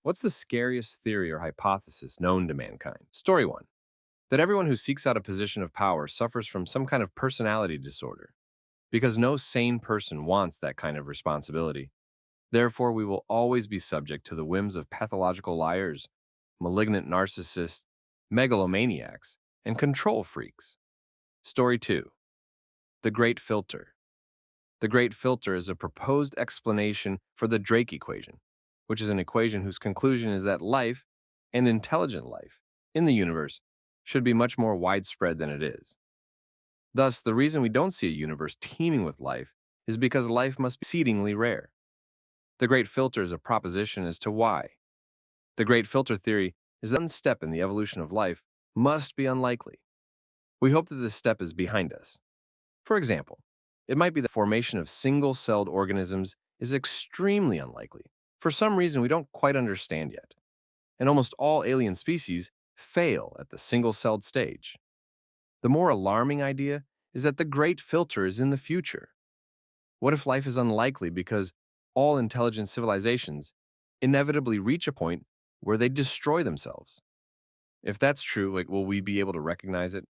What's the scariest theory or hypothesis known to mankind? Story 1. That everyone who seeks out a position of power suffers from some kind of personality disorder, because no sane person wants that kind of responsibility. Therefore, we will always be subject to the whims of pathological liars, malignant narcissists, megalomaniacs, and control freaks. Story 2. The Great Filter. The Great Filter is a proposed explanation for the Drake equation, which is an equation whose conclusion is that life, and intelligent life, in the universe should be much more widespread than it is. Thus, the reason we don't see a universe teeming with life is because life must be exceedingly rare. The Great Filter is a proposition as to why. The Great Filter theory is that one step in the evolution of life must be unlikely. We hope that this step is behind us. For example, it might be that formation of single-celled organisms is extremely unlikely, for some reason we don't quite understand yet, and almost all alien species fail at the single-celled stage. The more alarming idea is that the Great Filter is in the future. What if life is unlikely because all intelligent civilizations inevitably reach a point where they destroy themselves? If that's true, will we be able to recognize it?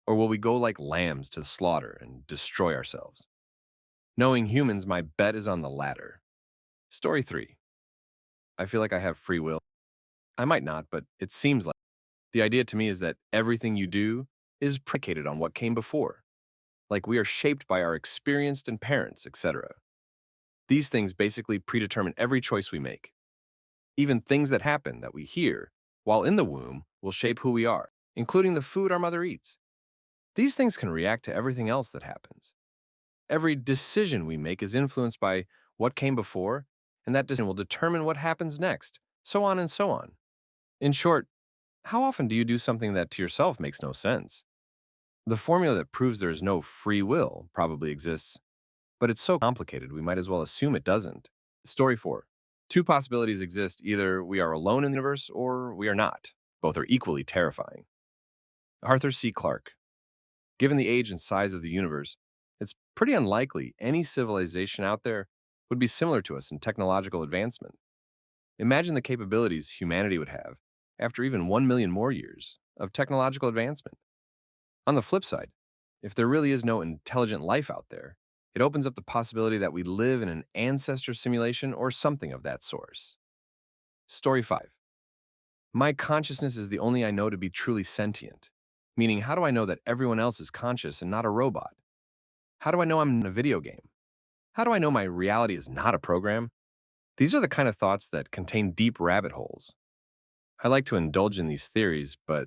Or will we go like lambs to the slaughter and destroy ourselves? Knowing humans, my bet is on the latter. Story 3. I feel like I have free will. I might not, but it seems like. The idea to me is that everything you do is predicated on what came before. Like we are shaped by our experience and parents, etc. These things basically predetermine every choice we make. Even things that happen that we hear while in the womb will shape who we are, including the food our mother eats. These things can react to everything else that happens. Every decision we make is influenced by what came before, and that decision will determine what happens next, so on and so on. In short, how often do you do something that to yourself makes no sense? The formula that proves there is no free will probably exists, but it's so complicated we might as well assume it doesn't. Story 4. Two possibilities exist: either we are alone in the universe or we are not. Both are equally terrifying. Arthur C. Clarke. Given the age and size of the universe, it's pretty unlikely any civilization out there would be similar to us in technological advancement. Imagine the capabilities humanity would have after even 1 million more years of technological advancement. On the flip side, if there really is no intelligent life out there, it opens up the possibility that we live in an ancestor simulation or something of that source. Story 5. My consciousness is the only I know to be truly sentient. Meaning, how do I know that everyone else is conscious and not a robot? How do I know I'm in a video game? How do I know my reality is not a program? These are the kind of thoughts that contain deep rabbit holes. I like to indulge in these theories, but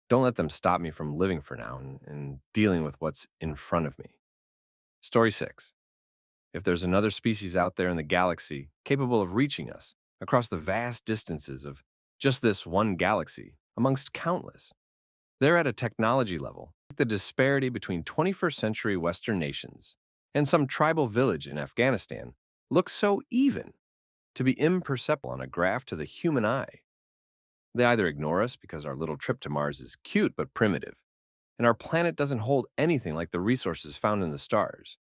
don't let them stop me from living for now and dealing with what's in front of me. Story 6. If there's another species out there in the galaxy capable of reaching us across the vast distances of just this one galaxy amongst countless, they're at a technology level. The disparity between 21st century Western nations and some tribal village in Afghanistan looks so even to be imperceptible on a graph to the human eye. They either ignore us because our little trip to Mars is cute but primitive, and our planet doesn't hold anything like the resources found in the stars,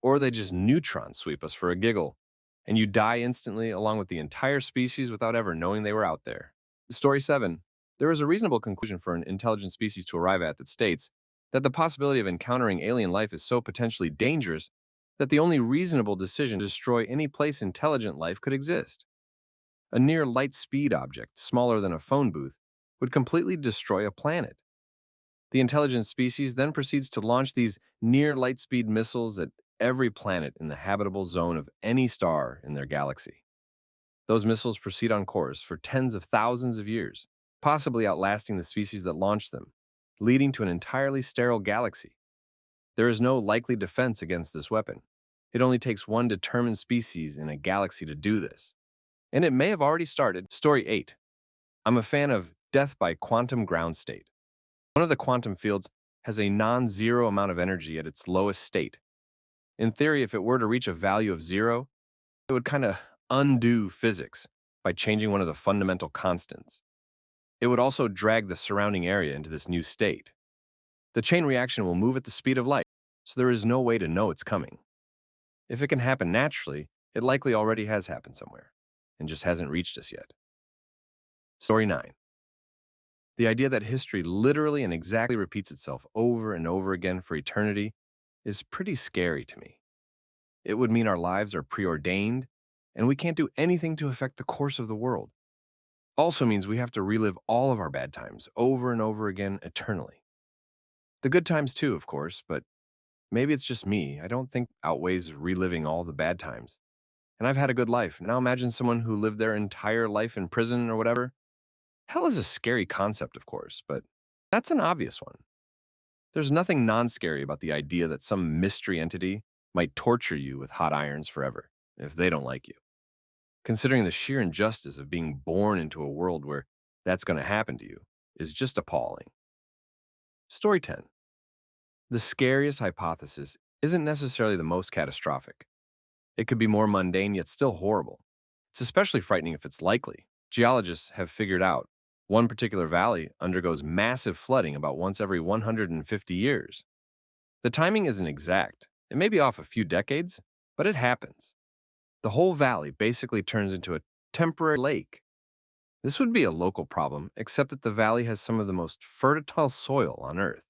or they just neutron sweep us for a giggle, and you die instantly along with the entire species without ever knowing they were out there. Story 7. There is a reasonable conclusion for an intelligent species to arrive at that states that the possibility of encountering alien life is so potentially dangerous that the only reasonable decision to destroy any place intelligent life could exist. A near light speed object, smaller than a phone booth, would completely destroy a planet. The intelligent species then proceeds to launch these near light speed missiles at every planet in the habitable zone of any star in their galaxy. Those missiles proceed on course for tens of thousands of years, possibly outlasting the species that launched them, leading to an entirely sterile galaxy. There is no likely defense against this weapon. It only takes one determined species in a galaxy to do this. And it may have already started. Story 8. I'm a fan of death by quantum ground state. One of the quantum fields has a non-zero amount of energy at its lowest state. In theory, if it were to reach a value of 0, it would kind of undo physics by changing one of the fundamental constants. It would also drag the surrounding area into this new state. The chain reaction will move at the speed of light, so there is no way to know it's coming. If it can happen naturally, it likely already has happened somewhere, and just hasn't reached us yet. Story 9. The idea that history literally and exactly repeats itself over and over again for eternity is pretty scary to me. It would mean our lives are preordained and we can't do anything to affect the course of the world. Also means we have to relive all of our bad times over and over again eternally. The good times too, of course, but maybe it's just me. I don't think outweighs reliving all the bad times. And I've had a good life. Now imagine someone who lived their entire life in prison or whatever. Hell is a scary concept, of course, but that's an obvious one. There's nothing non-scary about the idea that some mystery entity might torture you with hot irons forever if they don't like you. Considering the sheer injustice of being born into a world where that's going to happen to you is just appalling. Story 10. The scariest hypothesis isn't necessarily the most catastrophic. It could be more mundane yet still horrible. It's especially frightening if it's likely. Geologists have figured out one particular valley undergoes massive flooding about once every 150 years. The timing isn't exact. It may be off a few decades, but it happens. The whole valley basically turns into a temporary lake. This would be a local problem, except that the valley has some of the most fertile soil on Earth.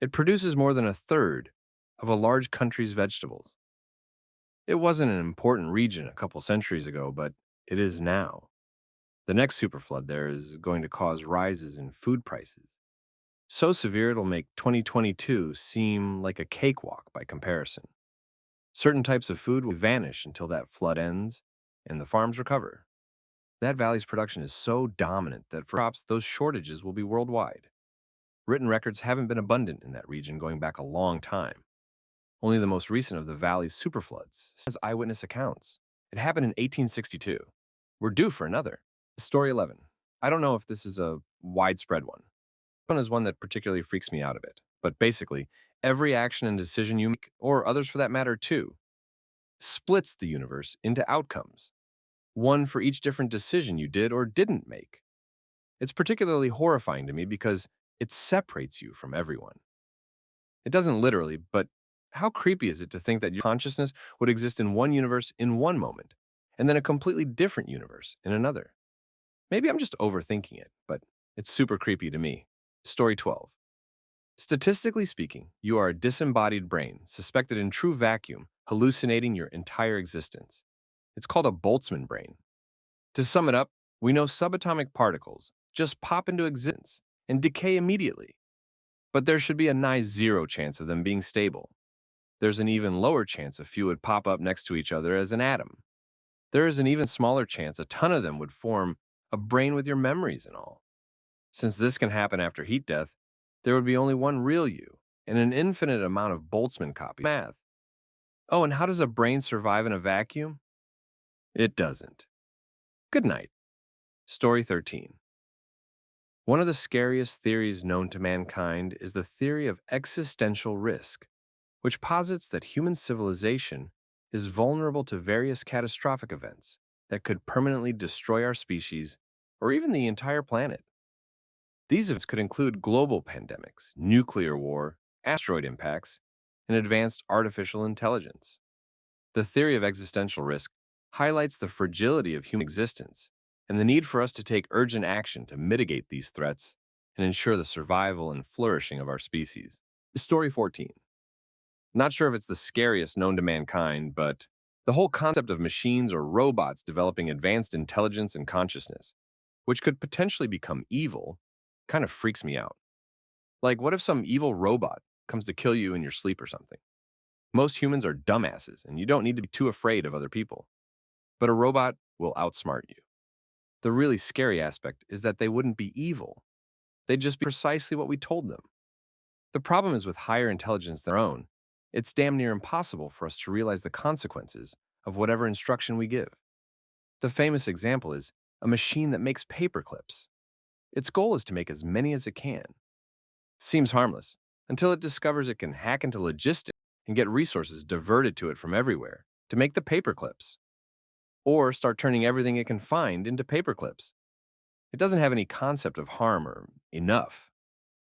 It produces more than a third of a large country's vegetables. It wasn't an important region a couple centuries ago, but it is now. The next superflood there is going to cause rises in food prices. So severe it'll make 2022 seem like a cakewalk by comparison. Certain types of food will vanish until that flood ends and the farms recover. That valley's production is so dominant that for crops, those shortages will be worldwide. Written records haven't been abundant in that region going back a long time. Only the most recent of the valley's superfloods has eyewitness accounts. It happened in 1862. We're due for another. Story 11. I don't know if this is a widespread one. This one is one that particularly freaks me out a bit. But basically, every action and decision you make, or others for that matter too, splits the universe into outcomes. One for each different decision you did or didn't make. It's particularly horrifying to me because it separates you from everyone. It doesn't literally, but how creepy is it to think that your consciousness would exist in one universe in one moment, and then a completely different universe in another? Maybe I'm just overthinking it, but it's super creepy to me. Story 12. Statistically speaking, you are a disembodied brain, suspected in true vacuum, hallucinating your entire existence. It's called a Boltzmann brain. To sum it up, we know subatomic particles just pop into existence and decay immediately. But there should be a nigh zero chance of them being stable. There's an even lower chance a few would pop up next to each other as an atom. There is an even smaller chance a ton of them would form a brain with your memories and all. Since this can happen after heat death, there would be only one real you and an infinite amount of Boltzmann copies. Math. Oh, and how does a brain survive in a vacuum? It doesn't. Good night. Story 13. One of the scariest theories known to mankind is the theory of existential risk, which posits that human civilization is vulnerable to various catastrophic events that could permanently destroy our species or even the entire planet. These events could include global pandemics, nuclear war, asteroid impacts, and advanced artificial intelligence. The theory of existential risk highlights the fragility of human existence and the need for us to take urgent action to mitigate these threats and ensure the survival and flourishing of our species. Story 14. Not sure if it's the scariest known to mankind, but the whole concept of machines or robots developing advanced intelligence and consciousness, which could potentially become evil, kind of freaks me out. Like, what if some evil robot comes to kill you in your sleep or something? Most humans are dumbasses, and you don't need to be too afraid of other people. But a robot will outsmart you. The really scary aspect is that they wouldn't be evil. They'd just be precisely what we told them. The problem is with higher intelligence than our own, it's damn near impossible for us to realize the consequences of whatever instruction we give. The famous example is a machine that makes paper clips. Its goal is to make as many as it can. Seems harmless, until it discovers it can hack into logistics and get resources diverted to it from everywhere to make the paper clips. Or start turning everything it can find into paper clips. It doesn't have any concept of harm or enough.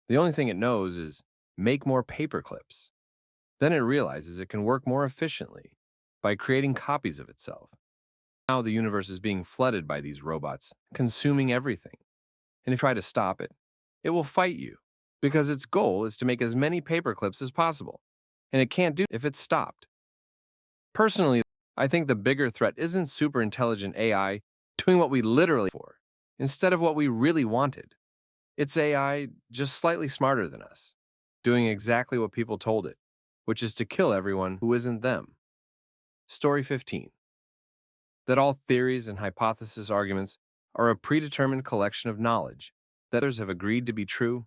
The only thing it knows is make more paper clips. Then it realizes it can work more efficiently by creating copies of itself. Now the universe is being flooded by these robots, consuming everything. and if you try to stop it, it will fight you because its goal is to make as many paperclips as possible, and it can't do it if it's stopped. Personally, I think the bigger threat isn't superintelligent AI doing what we literally for, instead of what we really wanted. It's AI just slightly smarter than us, doing exactly what people told it, which is to kill everyone who isn't them. Story 15. That all theories and hypothesis arguments are a predetermined collection of knowledge that others have agreed to be true.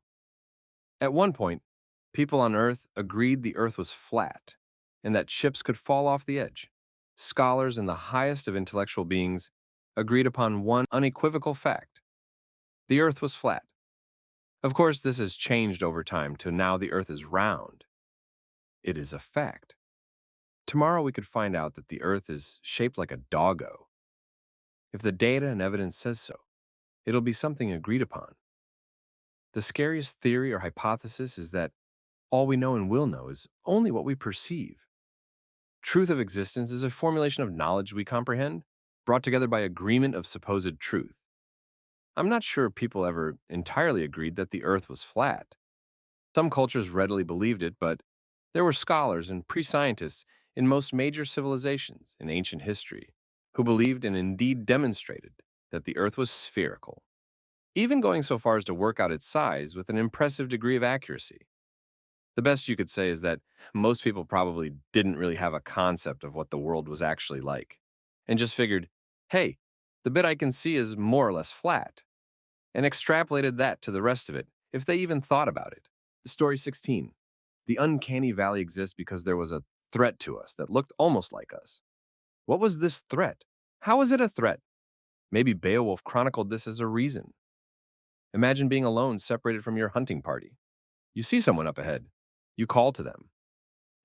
At one point, people on Earth agreed the Earth was flat and that ships could fall off the edge. Scholars and the highest of intellectual beings agreed upon one unequivocal fact: the Earth was flat. Of course, this has changed over time to now the Earth is round. It is a fact. Tomorrow we could find out that the Earth is shaped like a doggo. If the data and evidence says so, it'll be something agreed upon. The scariest theory or hypothesis is that all we know and will know is only what we perceive. Truth of existence is a formulation of knowledge we comprehend, brought together by agreement of supposed truth. I'm not sure people ever entirely agreed that the Earth was flat. Some cultures readily believed it, but there were scholars and pre-scientists in most major civilizations in ancient history who believed and indeed demonstrated that the Earth was spherical, even going so far as to work out its size with an impressive degree of accuracy. The best you could say is that most people probably didn't really have a concept of what the world was actually like, and just figured, hey, the bit I can see is more or less flat, and extrapolated that to the rest of it if they even thought about it. Story 16. The uncanny valley exists because there was a threat to us that looked almost like us. What was this threat? How is it a threat? Maybe Beowulf chronicled this as a reason. Imagine being alone, separated from your hunting party. You see someone up ahead. You call to them.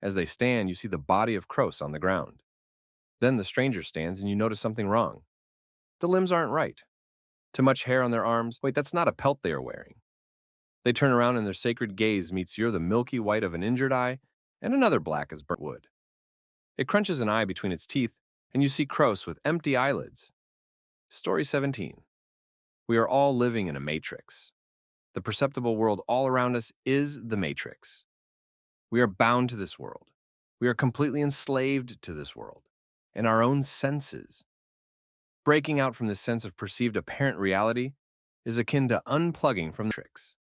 As they stand, you see the body of Kroos on the ground. Then the stranger stands and you notice something wrong. The limbs aren't right. Too much hair on their arms. Wait, that's not a pelt they are wearing. They turn around and their sacred gaze meets the milky white of an injured eye and another black as burnt wood. It crunches an eye between its teeth, and you see Kroos with empty eyelids. Story 17. We are all living in a matrix. The perceptible world all around us is the matrix. We are bound to this world. We are completely enslaved to this world and our own senses. Breaking out from this sense of perceived apparent reality is akin to unplugging from the matrix.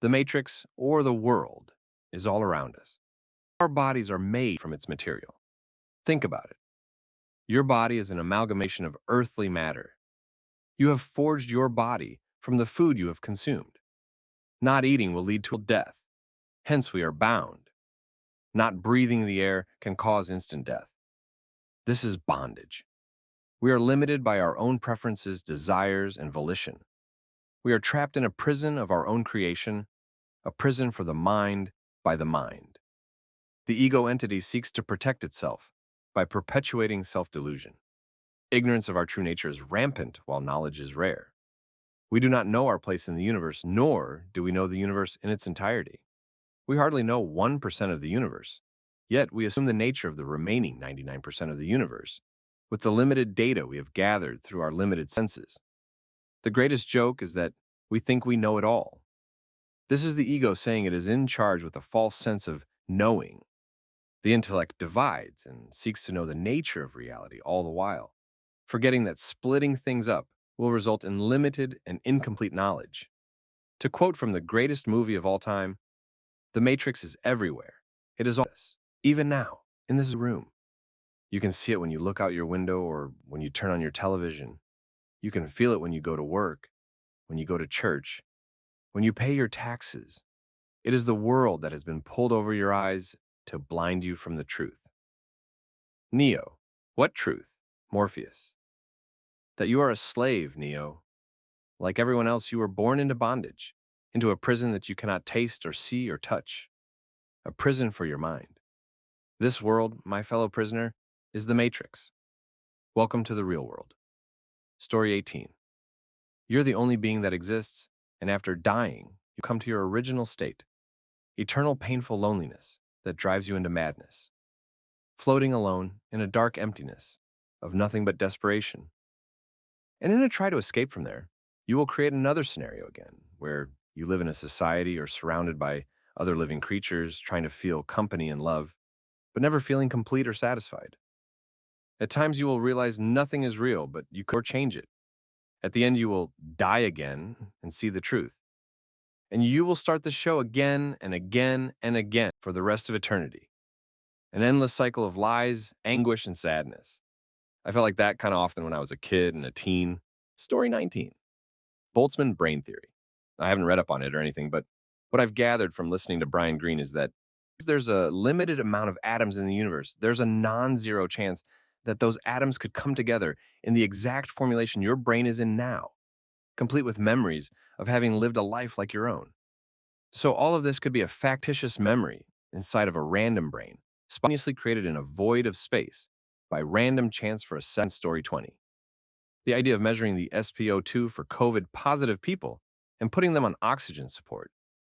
The matrix, or the world, is all around us. Our bodies are made from its material. Think about it. Your body is an amalgamation of earthly matter. You have forged your body from the food you have consumed. Not eating will lead to death. Hence, we are bound. Not breathing the air can cause instant death. This is bondage. We are limited by our own preferences, desires, and volition. We are trapped in a prison of our own creation, a prison for the mind by the mind. The ego entity seeks to protect itself by perpetuating self-delusion. Ignorance of our true nature is rampant while knowledge is rare. We do not know our place in the universe, nor do we know the universe in its entirety. We hardly know 1% of the universe, yet we assume the nature of the remaining 99% of the universe with the limited data we have gathered through our limited senses. The greatest joke is that we think we know it all. This is the ego saying it is in charge with a false sense of knowing. The intellect divides and seeks to know the nature of reality all the while, forgetting that splitting things up will result in limited and incomplete knowledge. To quote from the greatest movie of all time, "The Matrix is everywhere. It is all this, even now, in this room. You can see it when you look out your window or when you turn on your television. You can feel it when you go to work, when you go to church, when you pay your taxes. It is the world that has been pulled over your eyes to blind you from the truth." Neo. What truth? Morpheus. That you are a slave, Neo. Like everyone else, you were born into bondage, into a prison that you cannot taste or see or touch. A prison for your mind. This world, my fellow prisoner, is the Matrix. Welcome to the real world. Story 18. You're the only being that exists, and after dying, you come to your original state. Eternal painful loneliness that drives you into madness. Floating alone in a dark emptiness of nothing but desperation. And in a try to escape from there, You will create another scenario again, where you live in a society or surrounded by other living creatures, trying to feel company and love, but never feeling complete or satisfied. At times, you will realize nothing is real, but you could change it. At the end, you will die again and see the truth. And you will start the show again and again and again for the rest of eternity. An endless cycle of lies, anguish, and sadness. I felt like that kind of often when I was a kid and a teen. Story 19. Boltzmann brain theory. I haven't read up on it or anything, but what I've gathered from listening to Brian Greene is that there's a limited amount of atoms in the universe. There's a non-zero chance that those atoms could come together in the exact formulation your brain is in now, complete with memories of having lived a life like your own. So all of this could be a factitious memory inside of a random brain, spontaneously created in a void of space by random chance for a second. Story 20. The idea of measuring the SpO2 for COVID positive people and putting them on oxygen support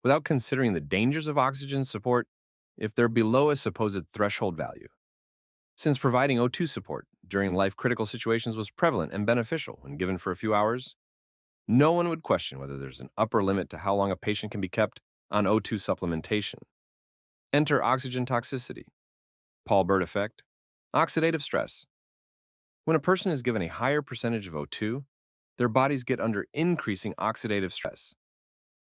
without considering the dangers of oxygen support if they're below a supposed threshold value. Since providing O2 support during life critical situations was prevalent and beneficial when given for a few hours, no one would question whether there's an upper limit to how long a patient can be kept on O2 supplementation. Enter oxygen toxicity, Paul Bert effect, oxidative stress. When a person is given a higher percentage of O2, their bodies get under increasing oxidative stress.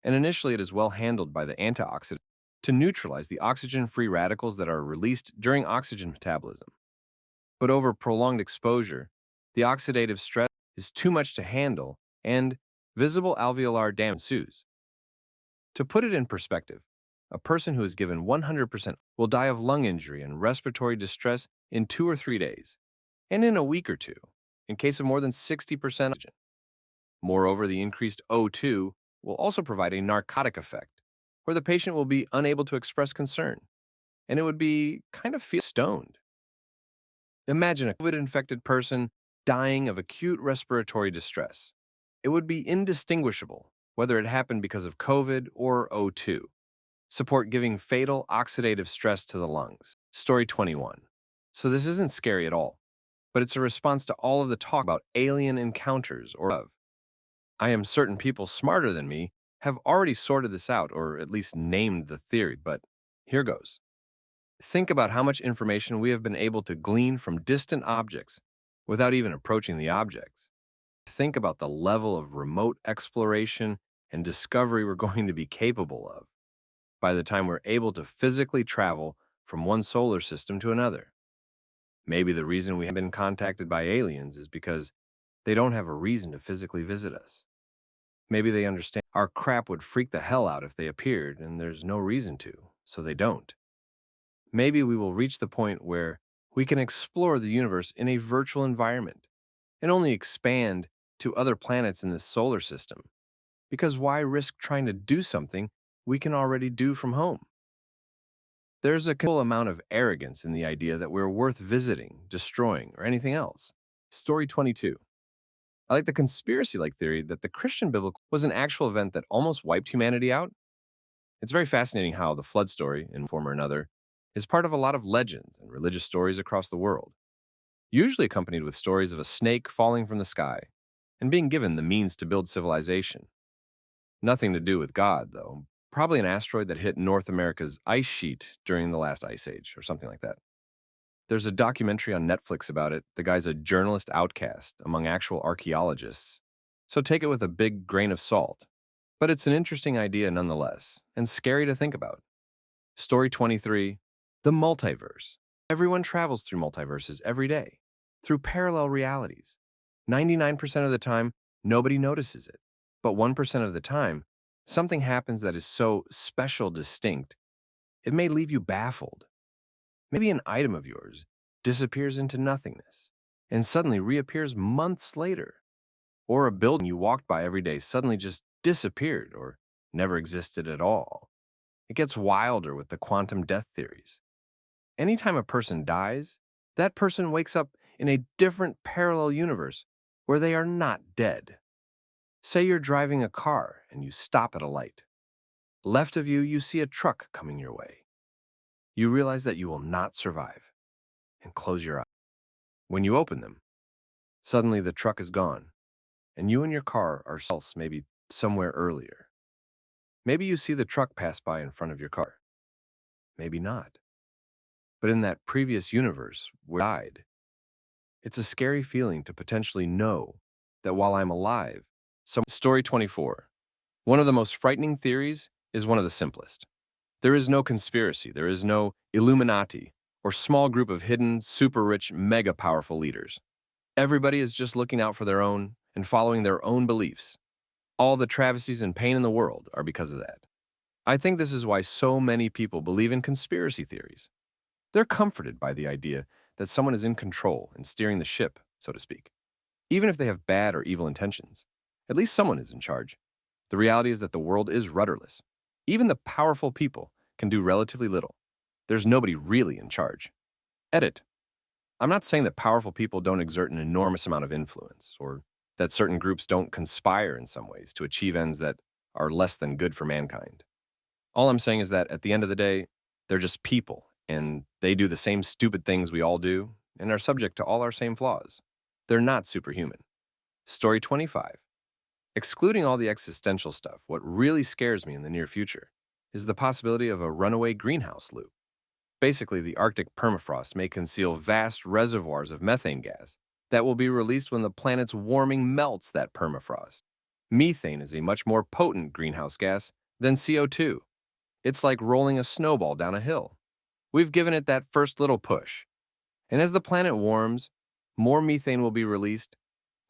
And initially, it is well handled by the antioxidant to neutralize the oxygen-free radicals that are released during oxygen metabolism. But over prolonged exposure, the oxidative stress is too much to handle and visible alveolar damage ensues. To put it in perspective, a person who is given 100% will die of lung injury and respiratory distress in 2 or 3 days, and in a week or two, in case of more than 60% oxygen. Moreover, the increased O2 will also provide a narcotic effect, where the patient will be unable to express concern, and it would be kind of feel stoned. Imagine a COVID-infected person dying of acute respiratory distress. It would be indistinguishable whether it happened because of COVID or O2. Support giving fatal oxidative stress to the lungs. Story 21. So this isn't scary at all, but it's a response to all of the talk about alien encounters or of. I am certain people smarter than me have already sorted this out or at least named the theory, but here goes. Think about how much information we have been able to glean from distant objects without even approaching the objects. Think about the level of remote exploration and discovery we're going to be capable of by the time we're able to physically travel from one solar system to another. Maybe the reason we have been contacted by aliens is because they don't have a reason to physically visit us. Maybe they understand our crap would freak the hell out if they appeared and there's no reason to, so they don't. Maybe we will reach the point where we can explore the universe in a virtual environment and only expand to other planets in this solar system. Because why risk trying to do something we can already do from home? There's a considerable amount of arrogance in the idea that we're worth visiting, destroying, or anything else. Story 22. I like the conspiracy-like theory that the Christian biblical was an actual event that almost wiped humanity out. It's very fascinating how the flood story, in one form or another, is part of a lot of legends and religious stories across the world, usually accompanied with stories of a snake falling from the sky and being given the means to build civilization. Nothing to do with God, though. Probably an asteroid that hit North America's ice sheet during the last ice age or something like that. There's a documentary on Netflix about it. The guy's a journalist outcast among actual archaeologists, so take it with a big grain of salt. But it's an interesting idea nonetheless, and scary to think about. Story 23. The Multiverse. Everyone travels through multiverses every day, through parallel realities. 99% of the time, nobody notices it. But 1% of the time, something happens that is so special distinct, it may leave you baffled. Maybe an item of yours disappears into nothingness and suddenly reappears months later. Or a building you walked by every day suddenly just disappeared or never existed at all. It gets wilder with the quantum death theories. Anytime a person dies, that person wakes up in a different parallel universe where they are not dead. Say you're driving a car and you stop at a light. Left of you, you see a truck coming your way. You realize that you will not survive and close your eyes. When you open them, suddenly the truck is gone and you and your car are else maybe somewhere earlier. Maybe you see the truck pass by in front of your car. Maybe not. But in that previous universe where I died, it's a scary feeling to potentially know that while I'm alive, Story 24. One of the most frightening theories is one of the simplest. There is no conspiracy, there is no Illuminati or small group of hidden, super rich, mega powerful leaders. Everybody is just looking out for their own and following their own beliefs. All the travesties and pain in the world are because of that. I think this is why so many people believe in conspiracy theories. They're comforted by the idea that someone is in control and steering the ship, so to speak. Even if they have bad or evil intentions, at least someone is in charge. The reality is that the world is rudderless. Even the powerful people can do relatively little. There's nobody really in charge. Edit. I'm not saying that powerful people don't exert an enormous amount of influence, or that certain groups don't conspire in some ways to achieve ends that are less than good for mankind. All I'm saying is that at the end of the day, they're just people, and they do the same stupid things we all do, and are subject to all our same flaws. They're not superhuman. Story 25. Excluding all the existential stuff, what really scares me in the near future is the possibility of a runaway greenhouse loop. Basically, the Arctic permafrost may conceal vast reservoirs of methane gas that will be released when the planet's warming melts that permafrost. Methane is a much more potent greenhouse gas than CO2. It's like rolling a snowball down a hill. We've given it that first little push. And as the planet warms, more methane will be released,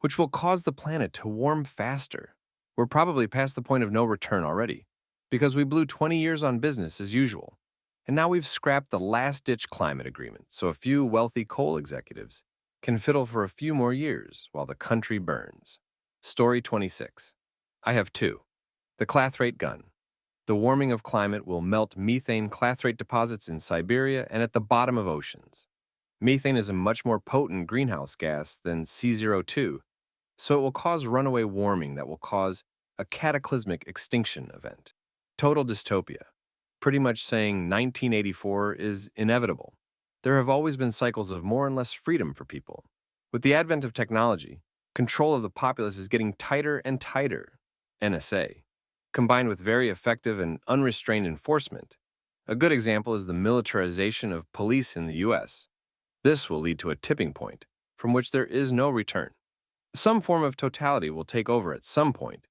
which will cause the planet to warm faster. We're probably past the point of no return already, because we blew 20 years on business as usual. And now we've scrapped the last-ditch climate agreement, so a few wealthy coal executives can fiddle for a few more years while the country burns. Story 26. I have two. The clathrate gun. The warming of climate will melt methane clathrate deposits in Siberia and at the bottom of oceans. Methane is a much more potent greenhouse gas than CO2, so it will cause runaway warming that will cause a cataclysmic extinction event. Total dystopia. Pretty much saying 1984 is inevitable. There have always been cycles of more and less freedom for people. With the advent of technology, control of the populace is getting tighter and tighter. NSA. Combined with very effective and unrestrained enforcement. A good example is the militarization of police in the US. This will lead to a tipping point from which there is no return. Some form of totality will take over at some point,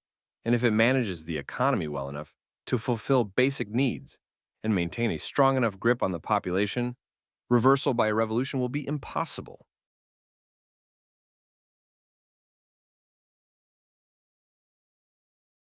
and if it manages the economy well enough to fulfill basic needs and maintain a strong enough grip on the population, reversal by a revolution will be impossible.